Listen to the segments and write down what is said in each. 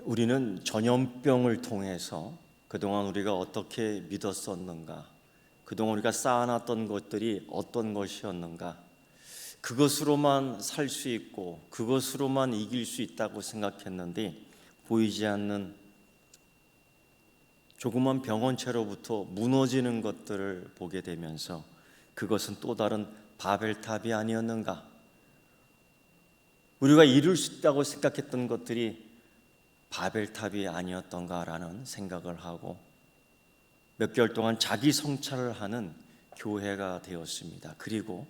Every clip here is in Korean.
우리는 전염병을 통해서 그동안 우리가 어떻게 믿었었는가, 그동안 우리가 쌓아놨던 것들이 어떤 것이었는가, 그것으로만 살 수 있고 그것으로만 이길 수 있다고 생각했는데 보이지 않는 조그만 병원체로부터 무너지는 것들을 보게 되면서 그것은 또 다른 바벨탑이 아니었는가, 우리가 이룰 수 있다고 생각했던 것들이 바벨탑이 아니었던가라는 생각을 하고 몇 개월 동안 자기 성찰을 하는 교회가 되었습니다. 그리고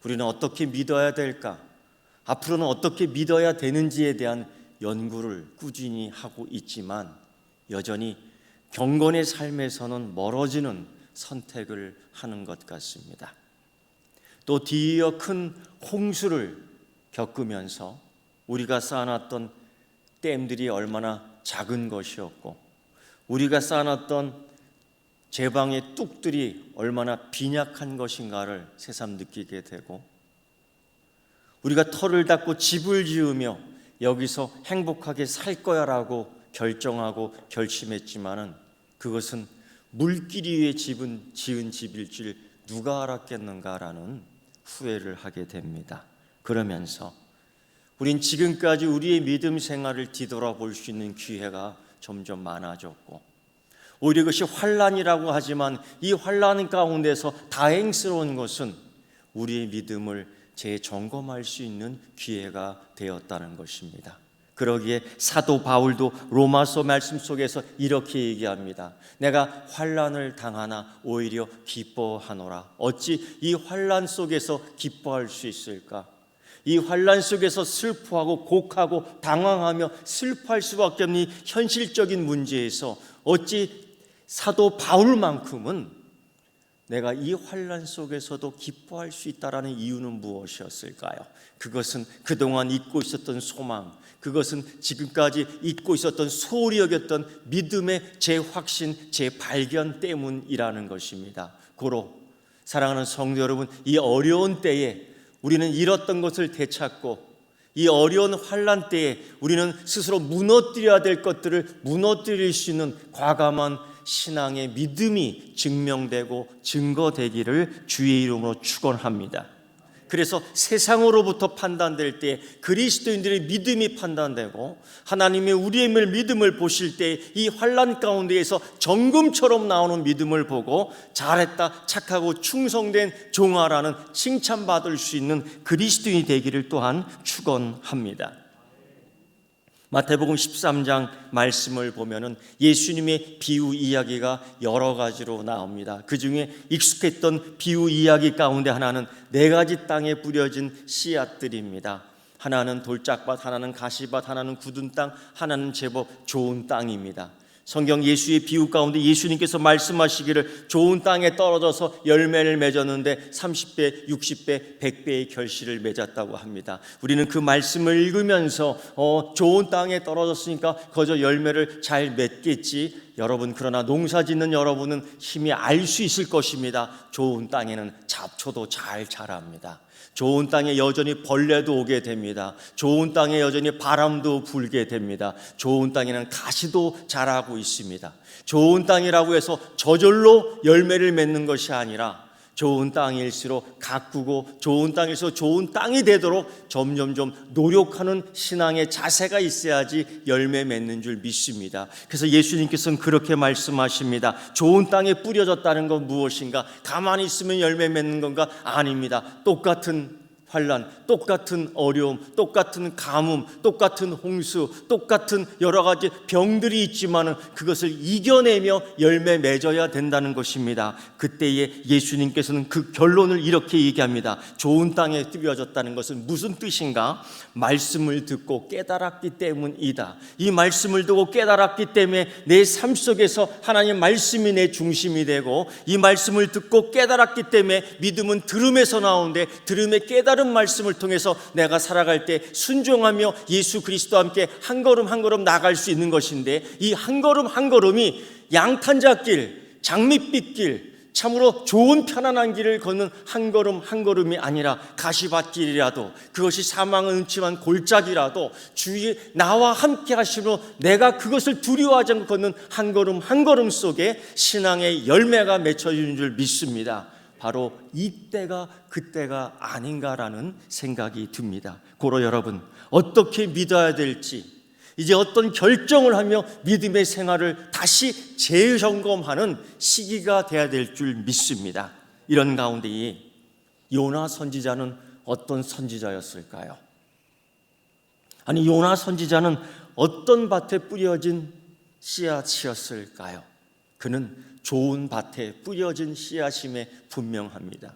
우리는 어떻게 믿어야 될까, 앞으로는 어떻게 믿어야 되는지에 대한 연구를 꾸준히 하고 있지만 여전히 경건의 삶에서는 멀어지는 선택을 하는 것 같습니다. 또 뒤이어 큰 홍수를 겪으면서 우리가 쌓아놨던 댐들이 얼마나 작은 것이었고 우리가 쌓아놨던 제방의 뚝들이 얼마나 빈약한 것인가를 새삼 느끼게 되고, 우리가 터를 닫고 집을 지으며 여기서 행복하게 살 거야라고 결정하고 결심했지만은 그것은 물길 위에 지은 집일 줄 누가 알았겠는가라는 후회를 하게 됩니다. 그러면서 우린 지금까지 우리의 믿음 생활을 뒤돌아볼 수 있는 기회가 점점 많아졌고, 오히려 그것이 환난이라고 하지만 이 환난 가운데서 다행스러운 것은 우리의 믿음을 재점검할 수 있는 기회가 되었다는 것입니다. 그러기에 사도 바울도 로마서 말씀 속에서 이렇게 얘기합니다. 내가 환난을 당하나 오히려 기뻐하노라. 어찌 이 환난 속에서 기뻐할 수 있을까? 이 환난 속에서 슬퍼하고 곡하고 당황하며 슬퍼할 수밖에 없는 이 현실적인 문제에서 어찌 사도 바울만큼은 내가 이 환난 속에서도 기뻐할 수 있다라는 이유는 무엇이었을까요? 그것은 그동안 잊고 있었던 소망, 그것은 지금까지 잊고 있었던 소홀히 여겼던 믿음의 재확신, 재발견 때문이라는 것입니다. 고로 사랑하는 성도 여러분, 이 어려운 때에 우리는 잃었던 것을 되찾고 이 어려운 환난 때에 우리는 스스로 무너뜨려야 될 것들을 무너뜨릴 수 있는 과감한 신앙의 믿음이 증명되고 증거되기를 주의 이름으로 축원합니다. 그래서 세상으로부터 판단될 때 그리스도인들의 믿음이 판단되고 하나님의 우리의 믿음을 보실 때 이 환난 가운데에서 정금처럼 나오는 믿음을 보고 잘했다, 착하고 충성된 종아라는 칭찬받을 수 있는 그리스도인이 되기를 또한 축원합니다. 마태복음 13장 말씀을 보면은 예수님의 비유 이야기가 여러 가지로 나옵니다. 그 중에 익숙했던 비유 이야기 가운데 하나는 4가지 땅에 뿌려진 씨앗들입니다. 하나는 돌짝밭, 하나는 가시밭, 하나는 굳은 땅, 하나는 제법 좋은 땅입니다. 성경 예수의 비유 가운데 예수님께서 말씀하시기를 좋은 땅에 떨어져서 열매를 맺었는데 30배, 60배, 100배의 결실을 맺었다고 합니다. 우리는 그 말씀을 읽으면서 좋은 땅에 떨어졌으니까 거저 열매를 잘 맺겠지. 여러분, 그러나 농사 짓는 여러분은 힘이 알 수 있을 것입니다. 좋은 땅에는 잡초도 잘 자랍니다. 좋은 땅에 여전히 벌레도 오게 됩니다. 좋은 땅에 여전히 바람도 불게 됩니다. 좋은 땅에는 가시도 자라고 있습니다. 좋은 땅이라고 해서 저절로 열매를 맺는 것이 아니라 좋은 땅일수록 가꾸고 좋은 땅에서 좋은 땅이 되도록 점점점 노력하는 신앙의 자세가 있어야지 열매 맺는 줄 믿습니다. 그래서 예수님께서는 그렇게 말씀하십니다. 좋은 땅에 뿌려졌다는 건 무엇인가? 가만히 있으면 열매 맺는 건가? 아닙니다. 똑같은 환난, 똑같은 어려움, 똑같은 가뭄, 똑같은 홍수, 똑같은 여러 가지 병들이 있지만 그것을 이겨내며 열매 맺어야 된다는 것입니다. 그때에 예수님께서는 그 결론을 이렇게 얘기합니다. 좋은 땅에 뿌려졌다는 것은 무슨 뜻인가? 말씀을 듣고 깨달았기 때문이다. 이 말씀을 듣고 깨달았기 때문에 내 삶 속에서 하나님의 말씀이 내 중심이 되고, 이 말씀을 듣고 깨달았기 때문에 믿음은 들음에서 나오는데 들음의 깨달은 말씀을 통해서 내가 살아갈 때 순종하며 예수 그리스도와 함께 한 걸음 한 걸음 나아갈 수 있는 것인데, 이 한 걸음 한 걸음이 양탄자길, 장밋빛길, 참으로 좋은 편안한 길을 걷는 한 걸음 한 걸음이 아니라 가시밭길이라도, 그것이 사망은 음침한 골짜기라도 주의 나와 함께 하시므로 내가 그것을 두려워하지 않고 걷는 한 걸음 한 걸음 속에 신앙의 열매가 맺혀지는 줄 믿습니다. 바로 이때가 그때가 아닌가라는 생각이 듭니다. 고로 여러분, 어떻게 믿어야 될지, 이제 어떤 결정을 하며 믿음의 생활을 다시 재점검하는 시기가 돼야 될 줄 믿습니다. 이런 가운데 요나 선지자는 어떤 선지자였을까요? 아니, 요나 선지자는 어떤 밭에 뿌려진 씨앗이었을까요? 그는 좋은 밭에 뿌려진 씨앗임에 분명합니다.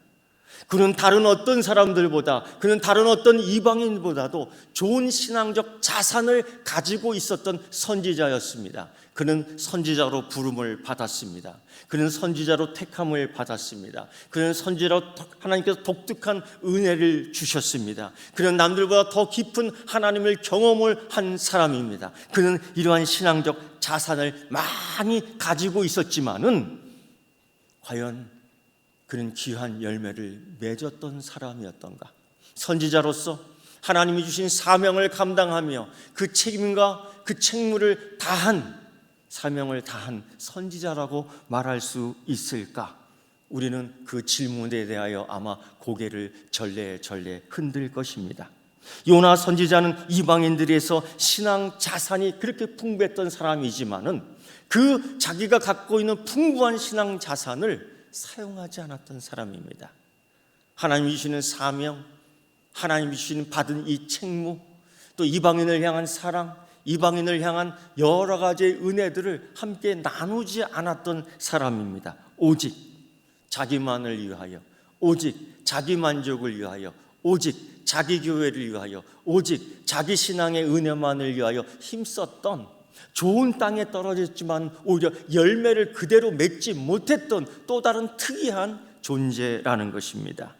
그는 다른 어떤 사람들보다, 그는 다른 어떤 이방인보다도 좋은 신앙적 자산을 가지고 있었던 선지자였습니다. 그는 선지자로 부름을 받았습니다. 그는 선지자로 택함을 받았습니다. 그는 선지자로 하나님께서 독특한 은혜를 주셨습니다. 그는 남들보다 더 깊은 하나님을 경험을 한 사람입니다. 그는 이러한 신앙적 자산을 많이 가지고 있었지만은 과연 그는 귀한 열매를 맺었던 사람이었던가? 선지자로서 하나님이 주신 사명을 감당하며 그 책임과 그 책무를 다한, 사명을 다한 선지자라고 말할 수 있을까? 우리는 그 질문에 대하여 아마 고개를 절레절레 흔들 것입니다. 요나 선지자는 이방인들에서 신앙 자산이 그렇게 풍부했던 사람이지만은 그 자기가 갖고 있는 풍부한 신앙 자산을 사용하지 않았던 사람입니다. 하나님이 주시는 사명, 하나님이 주시는 받은 이 책무, 또 이방인을 향한 사랑, 이방인을 향한 여러 가지의 은혜들을 함께 나누지 않았던 사람입니다. 오직 자기만을 위하여, 오직 자기 만족을 위하여, 오직 자기 교회를 위하여, 오직 자기 신앙의 은혜만을 위하여 힘썼던, 좋은 땅에 떨어졌지만 오히려 열매를 그대로 맺지 못했던 또 다른 특이한 존재라는 것입니다.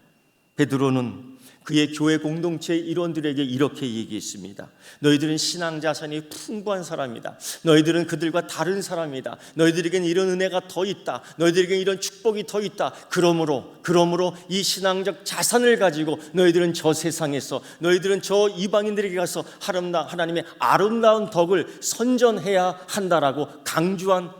베드로는 그의 교회 공동체의 일원들에게 이렇게 얘기했습니다. 너희들은 신앙 자산이 풍부한 사람이다. 너희들은 그들과 다른 사람이다. 너희들에겐 이런 은혜가 더 있다. 너희들에겐 이런 축복이 더 있다. 그러므로 이 신앙적 자산을 가지고 너희들은 저 세상에서, 너희들은 저 이방인들에게 가서 하나님의 아름다운 덕을 선전해야 한다라고 강조한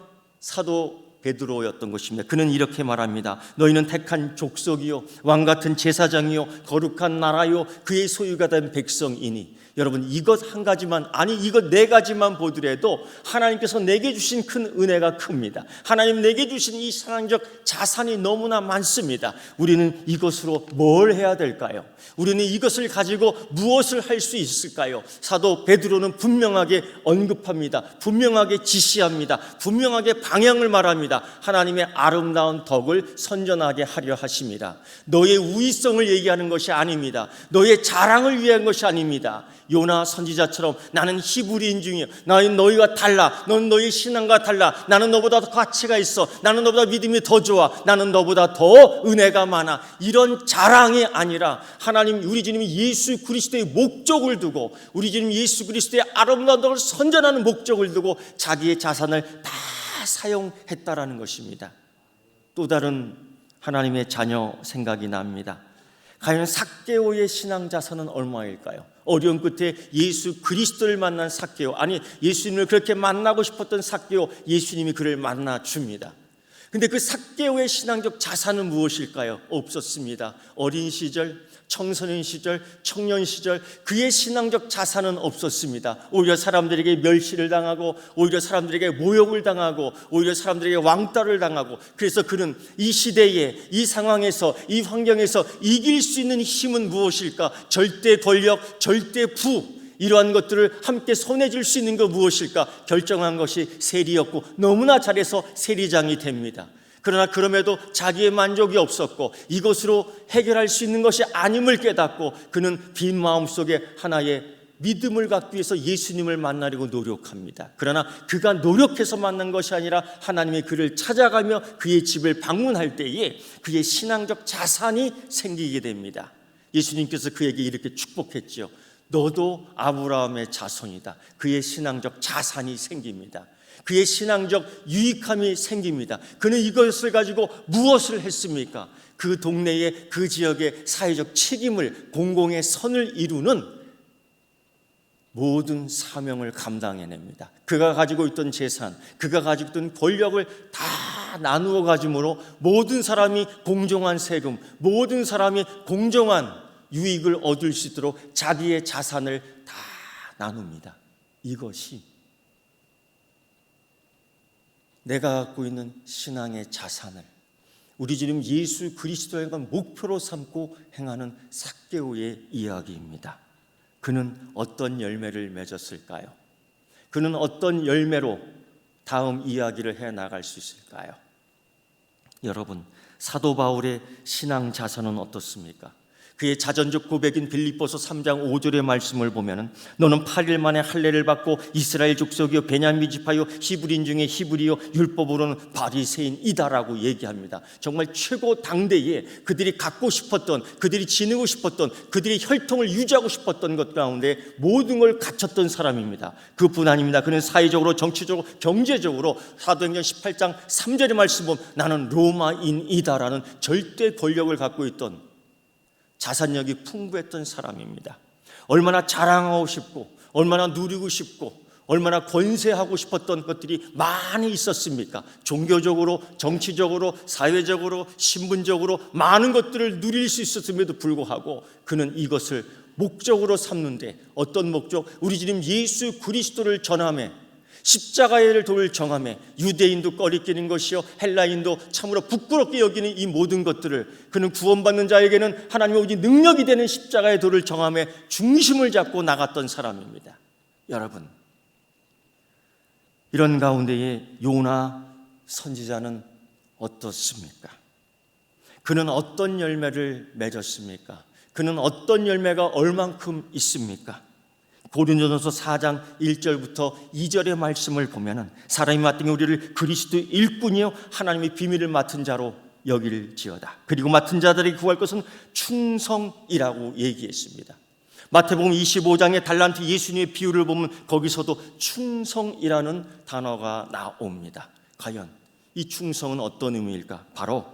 사도 베드로였던 것입니다. 그는 이렇게 말합니다. 너희는 택한 족속이요, 왕같은 제사장이요, 거룩한 나라요, 그의 소유가 된 백성이니. 여러분, 이것 한 가지만, 아니 이것 네 가지만 보더라도 하나님께서 내게 주신 큰 은혜가 큽니다. 하나님 내게 주신 이 신앙적 자산이 너무나 많습니다. 우리는 이것으로 뭘 해야 될까요? 우리는 이것을 가지고 무엇을 할 수 있을까요? 사도 베드로는 분명하게 언급합니다. 분명하게 지시합니다. 분명하게 방향을 말합니다. 하나님의 아름다운 덕을 선전하게 하려 하십니다. 너의 우위성을 얘기하는 것이 아닙니다. 너의 자랑을 위한 것이 아닙니다. 요나 선지자처럼 나는 히브리인 중이야, 나는 너희와 달라, 너는 너희 신앙과 달라, 나는 너보다 더 가치가 있어, 나는 너보다 믿음이 더 좋아, 나는 너보다 더 은혜가 많아, 이런 자랑이 아니라 하나님, 우리 주님 예수 그리스도의 목적을 두고, 우리 주님 예수 그리스도의 아름다운 덕을 선전하는 목적을 두고 자기의 자산을 다 사용했다라는 것입니다. 또 다른 하나님의 자녀 생각이 납니다. 과연 삭개오의 신앙 자산은 얼마일까요? 어려운 끝에 예수 그리스도를 만난 삭개오, 아니 예수님을 그렇게 만나고 싶었던 삭개오, 예수님이 그를 만나 줍니다. 근데 그 삭개오의 신앙적 자산은 무엇일까요? 없었습니다. 어린 시절, 청소년 시절, 청년 시절 그의 신앙적 자산은 없었습니다. 오히려 사람들에게 멸시를 당하고, 오히려 사람들에게 모욕을 당하고, 오히려 사람들에게 왕따를 당하고, 그래서 그는 이 시대에, 이 상황에서, 이 환경에서 이길 수 있는 힘은 무엇일까? 절대 권력, 절대 부, 이러한 것들을 함께 손에 줄 수 있는 것 무엇일까? 결정한 것이 세리였고 너무나 잘해서 세리장이 됩니다. 그러나 그럼에도 자기의 만족이 없었고 이것으로 해결할 수 있는 것이 아님을 깨닫고 그는 빈 마음속에 하나의 믿음을 갖기 위해서 예수님을 만나려고 노력합니다. 그러나 그가 노력해서 만난 것이 아니라 하나님이 그를 찾아가며 그의 집을 방문할 때에 그의 신앙적 자산이 생기게 됩니다. 예수님께서 그에게 이렇게 축복했죠. 너도 아브라함의 자손이다. 그의 신앙적 자산이 생깁니다. 그의 신앙적 유익함이 생깁니다. 그는 이것을 가지고 무엇을 했습니까? 그 동네의 그 지역의 사회적 책임을, 공공의 선을 이루는 모든 사명을 감당해냅니다. 그가 가지고 있던 재산, 그가 가지고 있던 권력을 다 나누어 가짐으로 모든 사람이 공정한 세금, 모든 사람이 공정한 유익을 얻을 수 있도록 자기의 자산을 다 나눕니다. 이것이 내가 갖고 있는 신앙의 자산을 우리 주님 예수 그리스도의 목표로 삼고 행하는 삭개오의 이야기입니다. 그는 어떤 열매를 맺었을까요? 그는 어떤 열매로 다음 이야기를 해 나갈 수 있을까요? 여러분, 사도 바울의 신앙 자산은 어떻습니까? 그의 자전적 고백인 빌립보서 3장 5절의 말씀을 보면 너는 8일 만에 할례를 받고 이스라엘 족속이요 베냐민 지파요 히브리인 중에 히브리요 율법으로는 바리새인이다라고 얘기합니다. 정말 최고 당대에 그들이 갖고 싶었던, 그들이 지니고 싶었던, 그들이 혈통을 유지하고 싶었던 것 가운데 모든 걸 갖췄던 사람입니다. 그뿐 아닙니다. 그는 사회적으로, 정치적으로, 경제적으로 사도행전 18장 3절의 말씀 보면 나는 로마인이다라는 절대 권력을 갖고 있던 자산력이 풍부했던 사람입니다. 얼마나 자랑하고 싶고 얼마나 누리고 싶고 얼마나 권세하고 싶었던 것들이 많이 있었습니까? 종교적으로, 정치적으로, 사회적으로, 신분적으로 많은 것들을 누릴 수 있었음에도 불구하고 그는 이것을 목적으로 삼는데 어떤 목적? 우리 주님 예수 그리스도를 전하며 십자가의 도를 정하며 유대인도 꺼리끼는 것이요 헬라인도 참으로 부끄럽게 여기는 이 모든 것들을 그는 구원받는 자에게는 하나님의 오직 능력이 되는 십자가의 도를 정하며 중심을 잡고 나갔던 사람입니다. 여러분, 이런 가운데에 요나 선지자는 어떻습니까? 그는 어떤 열매를 맺었습니까? 그는 어떤 열매가 얼만큼 있습니까? 고린도전서 4장 1절부터 2절의 말씀을 보면 사람이 맡은 우리를 그리스도의 일꾼이요 하나님의 비밀을 맡은 자로 여길지어다. 그리고 맡은 자들이 구할 것은 충성이라고 얘기했습니다. 마태복음 25장의 달란트 예수님의 비유를 보면 거기서도 충성이라는 단어가 나옵니다. 과연 이 충성은 어떤 의미일까? 바로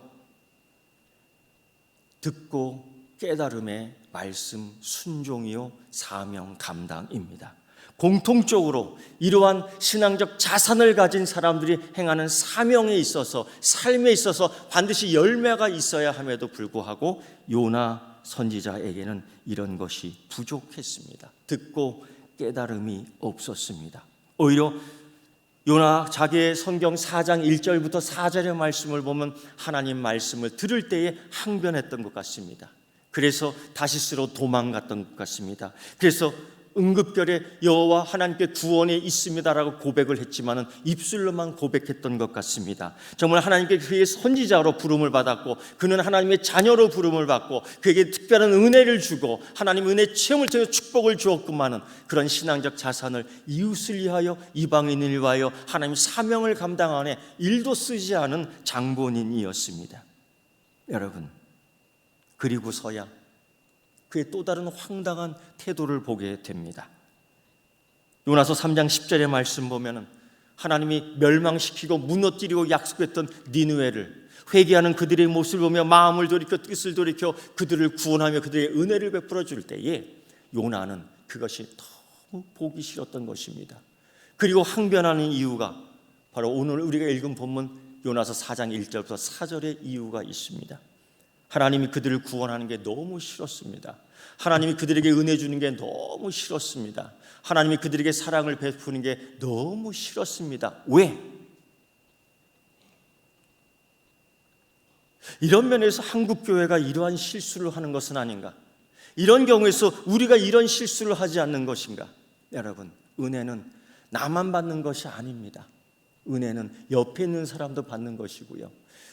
듣고 깨달음의 말씀 순종이요 사명 감당입니다. 공통적으로 이러한 신앙적 자산을 가진 사람들이 행하는 사명에 있어서, 삶에 있어서 반드시 열매가 있어야 함에도 불구하고 요나 선지자에게는 이런 것이 부족했습니다. 듣고 깨달음이 없었습니다. 오히려 요나 자기의 성경 4장 1절부터 4절의 말씀을 보면 하나님 말씀을 들을 때에 항변했던 것 같습니다. 그래서 다시스로 도망갔던 것 같습니다. 그래서 응급결에 여호와 하나님께 구원에 있습니다라고 고백을 했지만은 입술로만 고백했던 것 같습니다. 정말 하나님께 그의 선지자로 부름을 받았고 그는 하나님의 자녀로 부름을 받고 그에게 특별한 은혜를 주고 하나님 은혜 체험을 통해 축복을 주었구만은 그런 신앙적 자산을 이웃을 위하여 이방인을 위하여 하나님 사명을 감당하는 일도 쓰지 않은 장본인이었습니다. 여러분, 그리고서야 그의 또 다른 황당한 태도를 보게 됩니다. 요나서 3장 10절의 말씀 보면 하나님이 멸망시키고 무너뜨리고 약속했던 니느웨를 회개하는 그들의 모습을 보며 마음을 돌이켜 뜻을 돌이켜 그들을 구원하며 그들의 은혜를 베풀어 줄 때에 요나는 그것이 너무 보기 싫었던 것입니다. 그리고 항변하는 이유가 바로 오늘 우리가 읽은 본문 요나서 4장 1절부터 4절의 이유가 있습니다. 하나님이 그들을 구원하는 게 너무 싫었습니다. 하나님이 그들에게 은혜 주는 게 너무 싫었습니다. 하나님이 그들에게 사랑을 베푸는 게 너무 싫었습니다. 왜? 이런 면에서 한국교회가 이러한 실수를 하는 것은 아닌가? 이런 경우에서 우리가 이런 실수를 하지 않는 것인가? 여러분, 은혜는 나만 받는 것이 아닙니다. 은혜는 옆에 있는 사람도 받는 것이고요.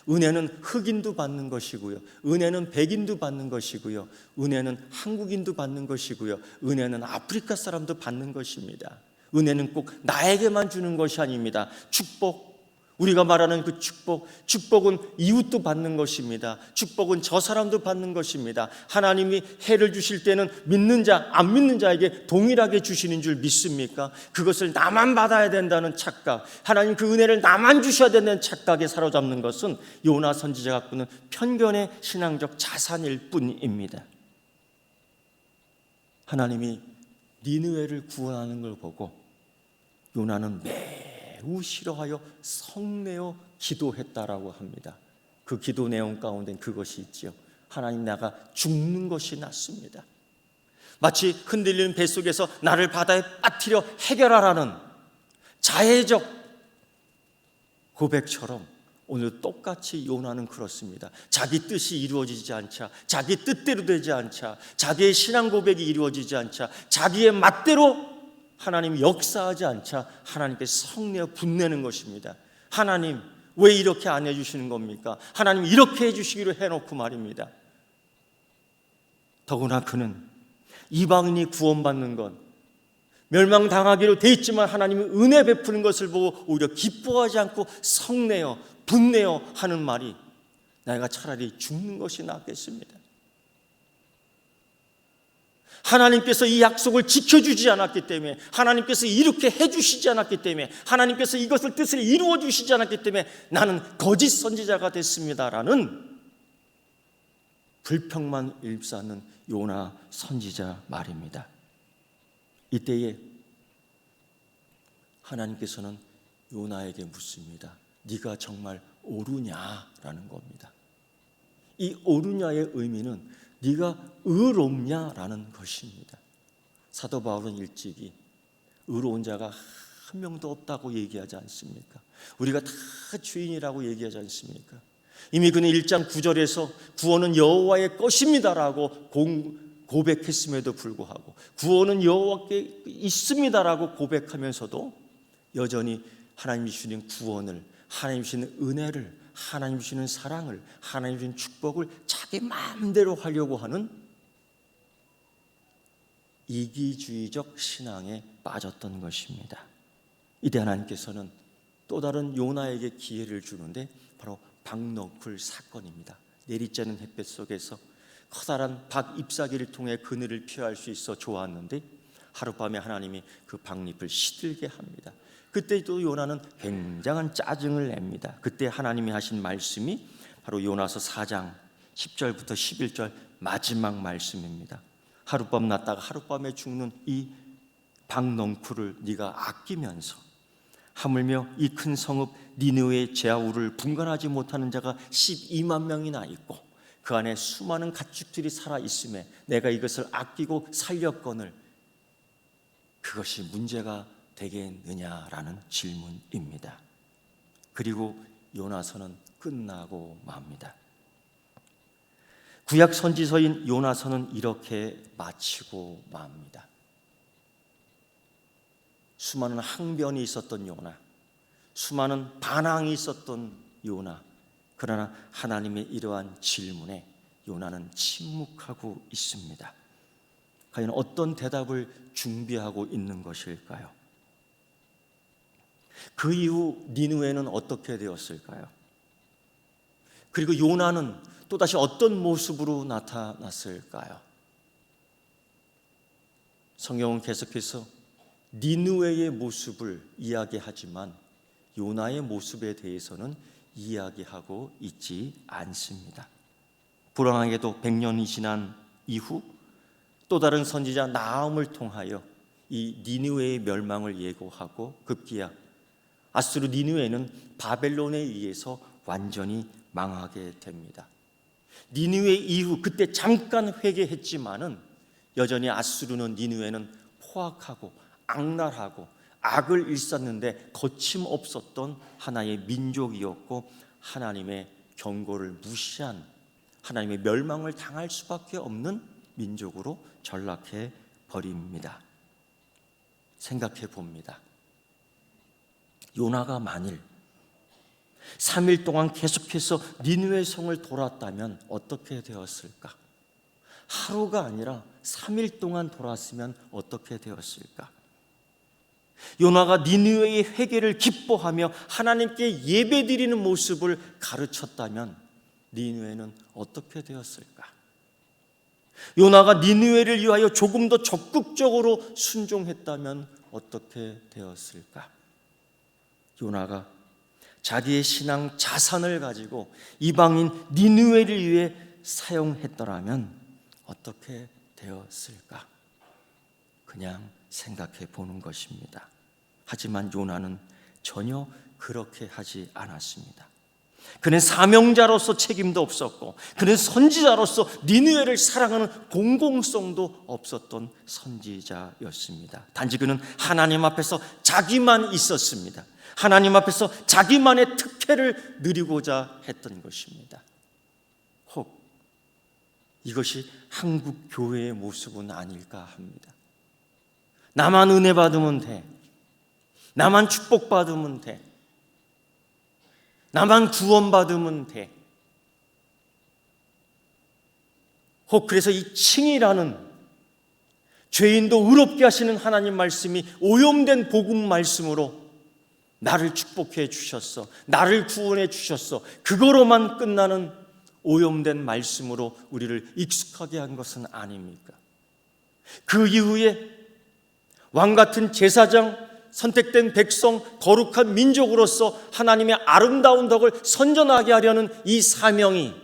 은혜는 흑인도 받는 것이고요. 은혜는 백인도 받는 것이고요. 은혜는 한국인도 받는 것이고요. 은혜는 아프리카 사람도 받는 것입니다. 은혜는 꼭 나에게만 주는 것이 아닙니다. 축복, 우리가 말하는 그 축복은 이웃도 받는 것입니다. 축복은 저 사람도 받는 것입니다. 하나님이 해를 주실 때는 믿는 자, 안 믿는 자에게 동일하게 주시는 줄 믿습니까? 그것을 나만 받아야 된다는 착각, 하나님 그 은혜를 나만 주셔야 된다는 착각에 사로잡는 것은 요나 선지자가 갖고 있는 편견의 신앙적 자산일 뿐입니다. 하나님이 니느웨를 구원하는 걸 보고 요나는 매우 싫어하여 성내어 기도했다라고 합니다. 그 기도 내용 가운데 그것이 있지요. 하나님, 내가 죽는 것이 낫습니다. 마치 흔들리는 뱃속에서 나를 바다에 빠뜨려 해결하라는 자해적 고백처럼 오늘 똑같이 요나는 그렇습니다. 자기 뜻이 이루어지지 않자, 자기 뜻대로 되지 않자, 자기의 신앙 고백이 이루어지지 않자, 자기의 맛대로 하나님이 역사하지 않자 하나님께 성내어 분내는 것입니다. 하나님, 왜 이렇게 안 해주시는 겁니까? 하나님 이렇게 해주시기로 해놓고 말입니다. 더구나 그는 이방인이 구원받는 것, 멸망당하기로 돼 있지만 하나님이 은혜 베푸는 것을 보고 오히려 기뻐하지 않고 성내어 분내어 하는 말이, 내가 차라리 죽는 것이 낫겠습니다. 하나님께서 이 약속을 지켜주지 않았기 때문에, 하나님께서 이렇게 해주시지 않았기 때문에, 하나님께서 이것을 뜻을 이루어 주시지 않았기 때문에 나는 거짓 선지자가 됐습니다라는 불평만 일삼는 요나 선지자 말입니다. 이때에 하나님께서는 요나에게 묻습니다. 네가 정말 옳으냐라는 겁니다. 이 옳으냐의 의미는 네가 의롭냐라는 것입니다. 사도 바울은 일찍이 의로운 자가 한 명도 없다고 얘기하지 않습니까? 우리가 다 주인이라고 얘기하지 않습니까? 이미 그는 1장 9절에서 구원은 여호와의 것입니다라고 고백했음에도 불구하고, 구원은 여호와께 있습니다라고 고백하면서도 여전히 하나님이 주시는 구원을, 하나님이 주시는 은혜를, 하나님이 주시는 사랑을, 하나님이 주시는 축복을 자기 마음대로 하려고 하는 이기주의적 신앙에 빠졌던 것입니다. 이때 하나님께서는 또 다른 요나에게 기회를 주는데 바로 박너쿨 사건입니다. 내리쬐는 햇볕 속에서 커다란 박 잎사귀를 통해 그늘을 피할 수 있어 좋았는데 하룻밤에 하나님이 그 박잎을 시들게 합니다. 그때 또 요나는 굉장한 짜증을 냅니다. 그때 하나님이 하신 말씀이 바로 요나서 4장 10절부터 11절 마지막 말씀입니다. 하룻밤 났다가 하룻밤에 죽는 이 박넝쿨을 네가 아끼면서 하물며 이 큰 성읍 니느웨의 제아울을 분간하지 못하는 자가 12만 명이나 있고 그 안에 수많은 가축들이 살아 있음에 내가 이것을 아끼고 살렸거늘 그것이 문제가 되겠느냐라는 질문입니다. 그리고 요나서는 끝나고 맙니다. 구약 선지서인 요나서는 이렇게 마치고 맙니다. 수많은 항변이 있었던 요나, 수많은 반항이 있었던 요나, 그러나 하나님의 이러한 질문에 요나는 침묵하고 있습니다. 과연 어떤 대답을 준비하고 있는 것일까요? 그 이후 니느웨는 어떻게 되었을까요? 그리고 요나는 또다시 어떤 모습으로 나타났을까요? 성경은 계속해서 니느웨의 모습을 이야기하지만 요나의 모습에 대해서는 이야기하고 있지 않습니다. 불안하게도 100년이 지난 이후 또 다른 선지자 나훔을 통하여 이 니느웨의 멸망을 예고하고 급기야 아수르 니느웨는 바벨론에 의해서 완전히 망하게 됩니다. 니느웨 이후 그때 잠깐 회개했지만은 여전히 아수르는 니느웨는 포악하고 악랄하고 악을 일삼는데 거침없었던 하나의 민족이었고 하나님의 경고를 무시한 하나님의 멸망을 당할 수밖에 없는 민족으로 전락해 버립니다. 생각해 봅니다. 요나가 만일 3일 동안 계속해서 니느웨 성을 돌았다면 어떻게 되었을까? 하루가 아니라 3일 동안 돌았으면 어떻게 되었을까? 요나가 니느웨의 회개를 기뻐하며 하나님께 예배드리는 모습을 가르쳤다면 니느웨는 어떻게 되었을까? 요나가 니느웨를 위하여 조금 더 적극적으로 순종했다면 어떻게 되었을까? 요나가 자기의 신앙 자산을 가지고 이방인 니느웨를 위해 사용했더라면 어떻게 되었을까? 그냥 생각해 보는 것입니다. 하지만 요나는 전혀 그렇게 하지 않았습니다. 그는 사명자로서 책임도 없었고, 그는 선지자로서 니느웨를 사랑하는 공공성도 없었던 선지자였습니다. 단지 그는 하나님 앞에서 자기만 있었습니다. 하나님 앞에서 자기만의 특혜를 누리고자 했던 것입니다. 혹 이것이 한국 교회의 모습은 아닐까 합니다. 나만 은혜 받으면 돼. 나만 축복 받으면 돼. 나만 구원 받으면 돼. 혹 그래서 이 칭이라는 죄인도 의롭게 하시는 하나님 말씀이 오염된 복음 말씀으로 나를 축복해 주셨어, 나를 구원해 주셨어, 그거로만 끝나는 오염된 말씀으로 우리를 익숙하게 한 것은 아닙니까? 그 이후에 왕같은 제사장, 선택된 백성, 거룩한 민족으로서 하나님의 아름다운 덕을 선전하게 하려는 이 사명이,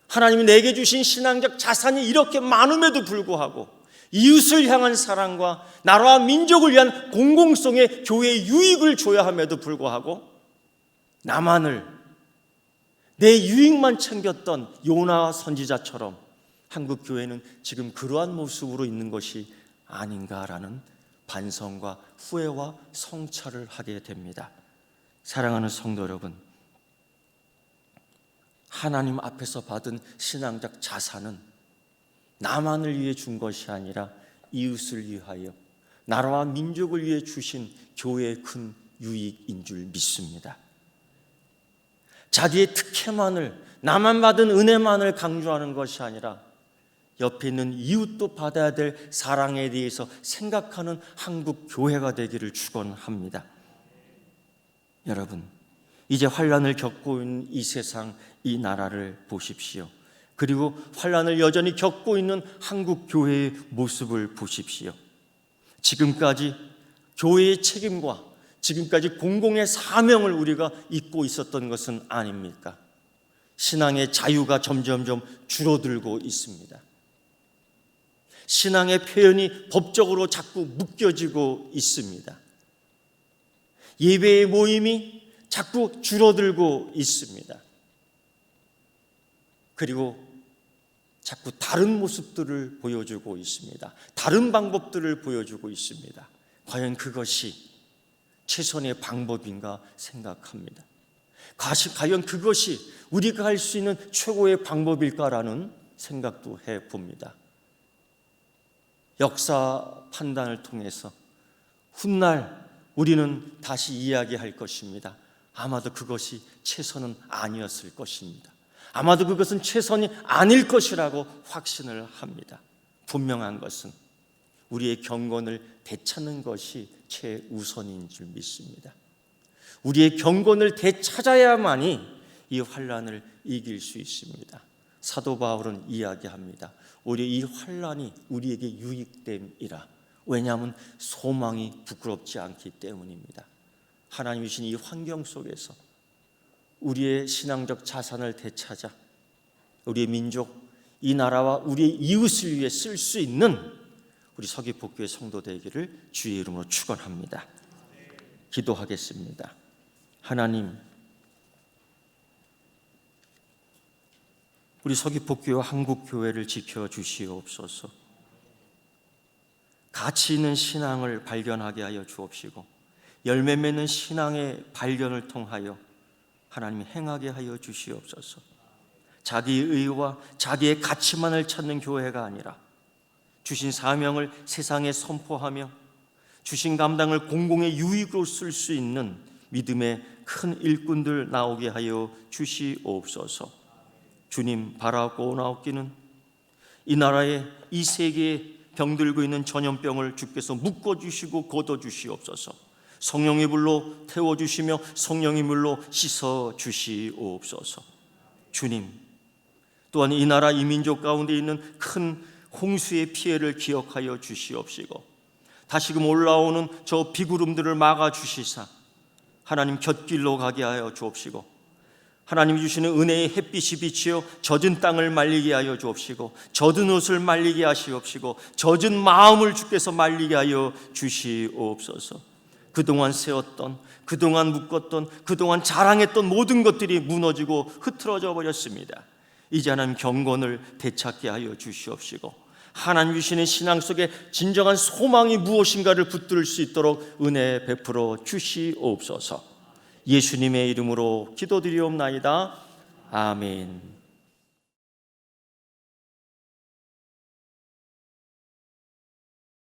하나님이 내게 주신 신앙적 자산이 이렇게 많음에도 불구하고 이웃을 향한 사랑과 나라와 민족을 위한 공공성의 교회의 유익을 줘야 함에도 불구하고 나만을, 내 유익만 챙겼던 요나 선지자처럼 한국 교회는 지금 그러한 모습으로 있는 것이 아닌가라는 반성과 후회와 성찰을 하게 됩니다. 사랑하는 성도 여러분, 하나님 앞에서 받은 신앙적 자산은 나만을 위해 준 것이 아니라 이웃을 위하여, 나라와 민족을 위해 주신 교회의 큰 유익인 줄 믿습니다. 자기의 특혜만을, 나만 받은 은혜만을 강조하는 것이 아니라 옆에 있는 이웃도 받아야 될 사랑에 대해서 생각하는 한국 교회가 되기를 축원합니다. 여러분, 이제 환난을 겪고 있는 이 세상, 이 나라를 보십시오. 그리고 환난을 여전히 겪고 있는 한국 교회의 모습을 보십시오. 지금까지 교회의 책임과 지금까지 공공의 사명을 우리가 잊고 있었던 것은 아닙니까? 신앙의 자유가 점점점 줄어들고 있습니다. 신앙의 표현이 법적으로 자꾸 묶여지고 있습니다. 예배의 모임이 자꾸 줄어들고 있습니다. 그리고 자꾸 다른 모습들을 보여주고 있습니다. 다른 방법들을 보여주고 있습니다. 과연 그것이 최선의 방법인가 생각합니다. 과연 그것이 우리가 할 수 있는 최고의 방법일까라는 생각도 해봅니다. 역사 판단을 통해서 훗날 우리는 다시 이야기할 것입니다. 아마도 그것이 최선은 아니었을 것입니다. 아마도 그것은 최선이 아닐 것이라고 확신을 합니다. 분명한 것은 우리의 경건을 되찾는 것이 최우선인 줄 믿습니다. 우리의 경건을 되찾아야만이 이 환난을 이길 수 있습니다. 사도 바울은 이야기합니다. 오히려 이 환난이 우리에게 유익됨이라. 왜냐하면 소망이 부끄럽지 않기 때문입니다. 하나님이 주신 이 환경 속에서 우리의 신앙적 자산을 되찾아 우리의 민족, 이 나라와 우리의 이웃을 위해 쓸 수 있는 우리 서귀포교회 성도 되기를 주의 이름으로 축원합니다. 기도하겠습니다. 하나님, 우리 서귀포교회와 한국교회를 지켜주시옵소서. 가치 있는 신앙을 발견하게 하여 주옵시고 열매 맺는 신앙의 발견을 통하여 하나님이 행하게 하여 주시옵소서. 자기의 의와 자기의 가치만을 찾는 교회가 아니라 주신 사명을 세상에 선포하며 주신 감당을 공공의 유익으로 쓸 수 있는 믿음의 큰 일꾼들 나오게 하여 주시옵소서. 주님 바라고 나옵기는 이 나라의, 이 세계의 병들고 있는 전염병을 주께서 묶어주시고 걷어주시옵소서. 성령의 불로 태워주시며 성령의 물로 씻어주시옵소서. 주님, 또한 이 나라 이 민족 가운데 있는 큰 홍수의 피해를 기억하여 주시옵시고 다시금 올라오는 저 비구름들을 막아주시사 하나님 곁길로 가게 하여 주옵시고 하나님이 주시는 은혜의 햇빛이 비치어 젖은 땅을 말리게 하여 주옵시고 젖은 옷을 말리게 하시옵시고 젖은 마음을 주께서 말리게 하여 주시옵소서. 그동안 세웠던, 그동안 묶었던, 그동안 자랑했던 모든 것들이 무너지고 흐트러져 버렸습니다. 이제 하나님 경건을 되찾게 하여 주시옵시고 하나님 주시는 신앙 속에 진정한 소망이 무엇인가를 붙들 수 있도록 은혜 베풀어 주시옵소서. 예수님의 이름으로 기도드리옵나이다. 아멘.